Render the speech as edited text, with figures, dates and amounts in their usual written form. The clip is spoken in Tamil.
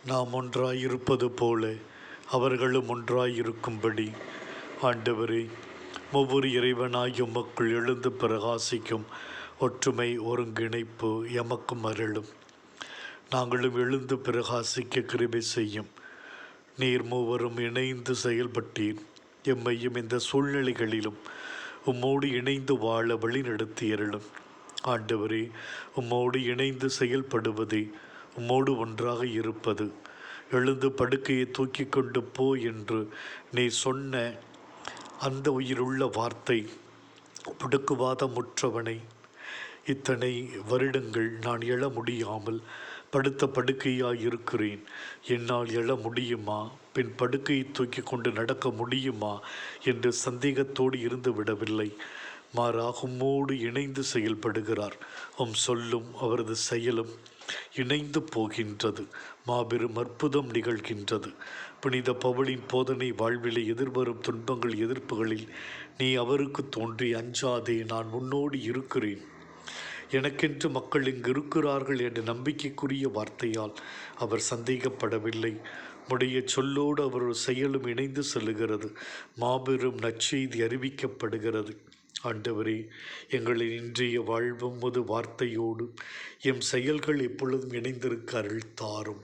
நாம் ஒன்றாயிருப்பது போல அவர்களும் ஒன்றாயிருக்கும்படி ஆண்டவரே, ஒவ்வொரு இறைவனாய் உமக்குள் எழுந்து பிரகாசிக்கும் ஒற்றுமை ஒருங்கிணைப்பு எமக்கும் அருளும். நாங்களும் எழுந்து பிரகாசிக்க கிருபை செய்யும். நீர் மூவரும் இணைந்து செயல்பட்டீர். எம்மையும் இந்த சூழ்நிலைகளிலும் உம்மோடு இணைந்து வாழ வழிநடத்தி அருளும். ஆண்டவரே, உம்மோடு இணைந்து செயல்படுவதே உம்மோடு ஒன்றாக இருப்பது. எழுந்து படுக்கையை தூக்கி கொண்டு போ என்று நீ சொன்ன அந்த உயிருள்ள வார்த்தை முடக்குவாதமுற்றவனை இத்தனை வருடங்கள் நான் எழ முடியாமல் படுத்த படுக்கையாயிருக்கிறேன். என்னால் எழ முடியுமா, பின் படுக்கையை தூக்கி கொண்டு நடக்க முடியுமா என்று சந்தேகத்தோடு இருந்து விடவில்லை. மாறாக உம்மோடு இணைந்து செயல்படுகிறார். சொல்லும் அவரது செயலும் இணைந்து போகின்றது. மாபெரும் அற்புதம் நிகழ்கின்றது. புனித பவுலின் போதனை வாழ்விலே எதிர்வரும் துன்பங்கள் எதிர்ப்புகளில் நீ அவருக்கு தோன்றி, அஞ்சாதே, நான் உன்னோடு இருக்கிறேன், எனக்கென்று மக்கள் இங்கு இருக்கிறார்கள் என்ற நம்பிக்கைக்குரிய வார்த்தையால் அவர் சந்தேகப்படவில்லை. உடைய சொல்லோடு அவர் செயலும் இணைந்து செல்லுகிறது. மாபெரும் நற்செய்தி அறிவிக்கப்படுகிறது. ஆண்டவரே, எங்களின் இன்றைய வாழ்வும் வார்த்தையோடு எம் செயல்கள் எப்பொழுதும் இணைந்திருக்க அருள் தாரும்.